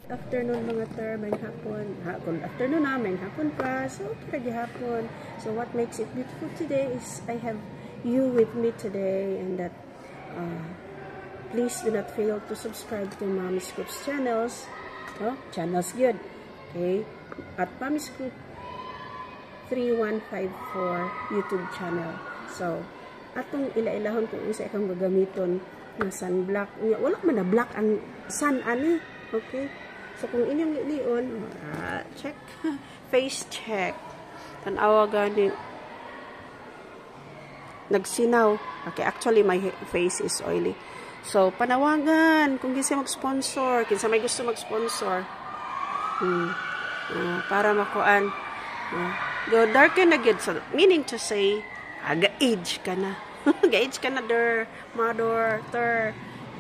Afternoon mga ter, may hapon. Good afternoon na, may hapon pa. So, okay, hapon. So, what makes it beautiful today is I have you with me today, and that please do not fail to subscribe to Mommy's Group's channels. Channels good. Okay? At Mommy's Group 3154 YouTube channel. So, atong ila-ilahon kung isa ikang gagamiton na sunblock. Wala man na black ang sun ani. Okay? So, kung inyong ilion, check. Face check. Tanawa gani. Nagsinaw. Okay, actually, my face is oily. So, panawagan. Kung kinsa mag-sponsor. Kinsa may gusto mag-sponsor. Para makuan. Go darken na gid. So, meaning to say, ga-age ka na. Ga-age ka na, mother, ter.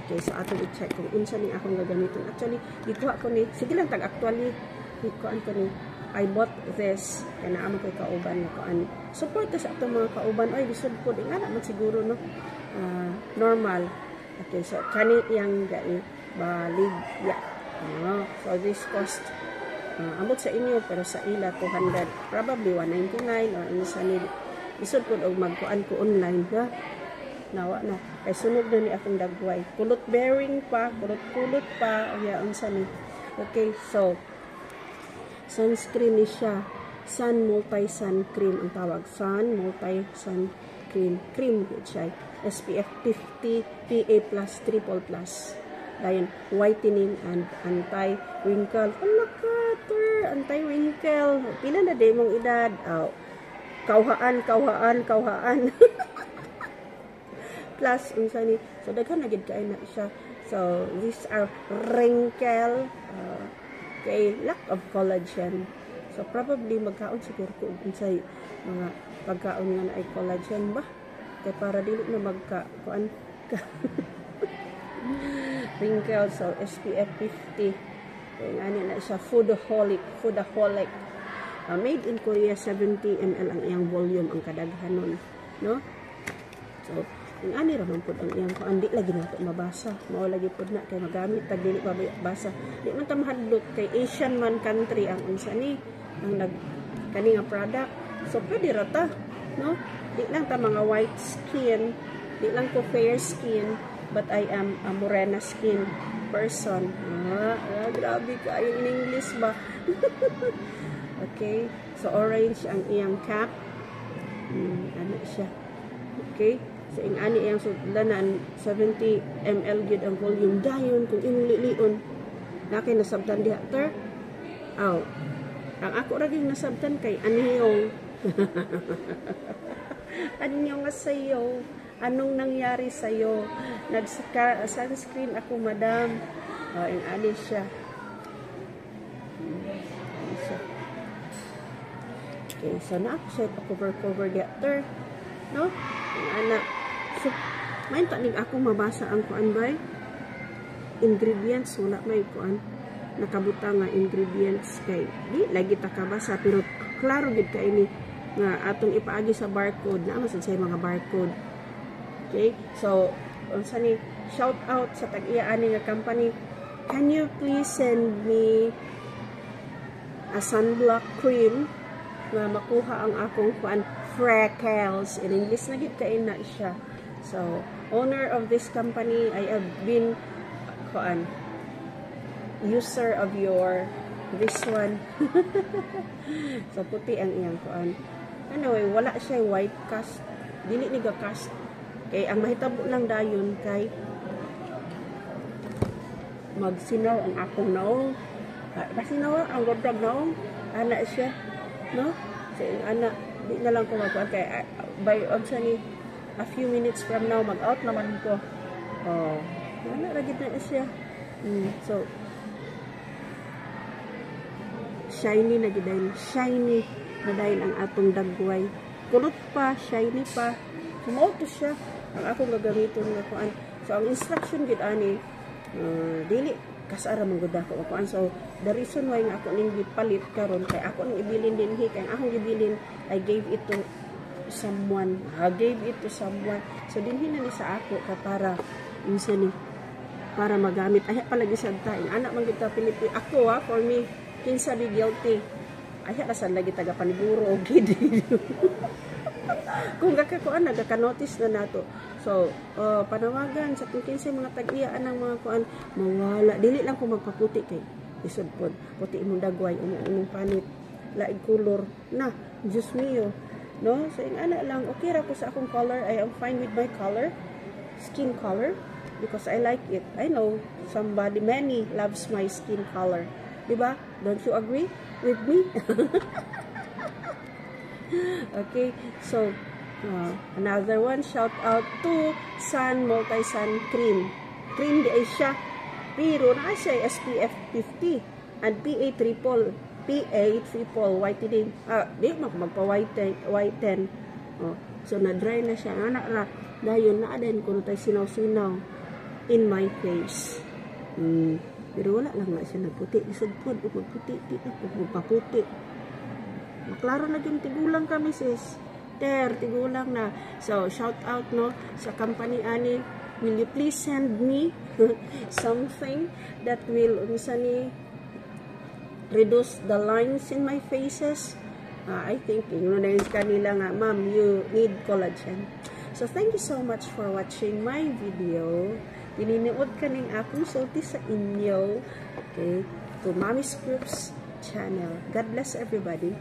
Okay, so atong i-check kung unsa ni akong gagamiton. Actually, dito ako ni, sige lang tag-actually, ikuan ko ni, I bought this, kaya naamang ko'y kauban na kuan. Support sa atong mga kauban, ay, bisod po, di nga naman siguro, no? Normal. Okay, so, kani yang gai, baligya. So, this cost, amot sa inyo, pero sa ila, 200, probably 199, or isa ni, bisod po, o magkuan ko online, ha? Nawa na. Kay sunog na ni akong dagway. Kulot bearing pa, kulot pa, o yaon sa ni. Okay, so, sunscreen ni siya. Sun multi-sun cream ang tawag. Sun multi-sun cream. Cream siya. SPF 50, PA+, triple plus. Dayon, whitening and anti-wrinkle. Alakater, anti-wrinkle. Pila na day mong edad? Kauhaan. Plus, unsa ni, so daghan na gid kay na siya. So these are wrinkle, kay lack of collagen. So probably magkaon siguro ko unsay mga pagkaon nga na ay collagen ba, kay para dili na magkaon ka wrinkle. So SPF 50, kay ani na siya foodaholic. Made in Korea, 70 ml ang iyang volume ang kadaghanon, no? So ang ani raman pud ang iyang kuan, di lagi nato mabasa. Mao lagi pud na kay magamit tag dili mabasa. Di man ta mahadlok kay Asian man country ang unsa ni ang kani nga product. So pwede ra ta, no? Di lang ta mga white skin, di lang ko fair skin, but I am a morena skin person. Grabe ka in English ba? Okay, so orange ang iyang cap. Ano siya? Okay. So, ang ani iyang sudlanan, 70 ml gid ang volume. Dayon, kung inulilion, na kay nasabtan diha, ter? Ang ako ra gyud nasabtan kay aniyong. Aniyong nga sayo. Anong nangyari sa'yo? Nag-sunscreen ako, madam. Ang ani siya. Okay, so na ako siya cover diha, ter? No? Ang anak. So, may tanig ako mabasa ang kuan bay. Ingredients, wala may kuan. Nakabuta nga ingredients kay di lagi ta kabasa, pero klaro gid kay ni nga atong ipaagi sa barcode na masad say mga barcode. Okay? So, unsa ni shout out sa tag-iya ani nga company. Can you please send me a sunblock cream na makuha ang akong kuan freckles. In English na gid kay na siya. So, owner of this company, I have been user of your this one. So, puti ang iyang kuan. Anyway, wala siya white cast. Dili ni ga cast. Kay ang mahitabo lang dayon kay magsinaw ang akong naong. Masinaw ang wardrobe naong. Ana siya, no? So, ana di na lang ko magkuhan kay by odds ni a few minutes from now mag-out naman ko. Wala ra gid na siya. So shiny na gid shiny na dahil ang atong dagway. Kulot pa, shiny pa. Sumoto siya ang akong gagamiton nga kuan. So ang instruction gid ani dili kasara man gud ako kuan. So the reason why nga ako ning gipalit karon kay ako nang ibilin dinhi kay akong gibilin, I gave it to someone. So dinhi na ni sa ako ka para unsa ni para magamit. Ay, palagi sa tayo. Anak man kita Pilipino. Ako, for me, kinsa di guilty. Ay, rasan lagi taga paniguro o gidi. Kung kakakuan, nagaka-notice na nato. So, panawagan sa kung kinsa mga tag-iyaan ng mga kuan, mawala. Dili lang kung magpaputi kay isod pod. Puti imong dagway, imong panit. Laig color. Na, Diyos mio. No? So, yung anak lang, okay ra ko sa akong color. I am fine with my color. Skin color. Because I like it. I know many loves my skin color. Diba? Don't you agree with me? Okay. So, another one. Shout out to Sun Multi-Sun Cream. Cream di ay siya. Pero na siya SPF 50 and PA triple whitening. Di magpa-whiten. So, na-dry na siya. Anak ra. Dayon na din kung tayo sinaw-sinaw in my face. Pero wala lang na siya nagputi. Isod po, magputi. Magpaputi. Maklaro na din, tigulang kami sis. Tigulang na. So, shout out no sa company ani. Will you please send me something that will reduce the lines in my faces? I think, kanila nga, ma'am, you need collagen. So, thank you so much for watching my video. Dininiod ka ning akong sulti sa inyo. Okay? To Mommy's Groups channel. God bless everybody.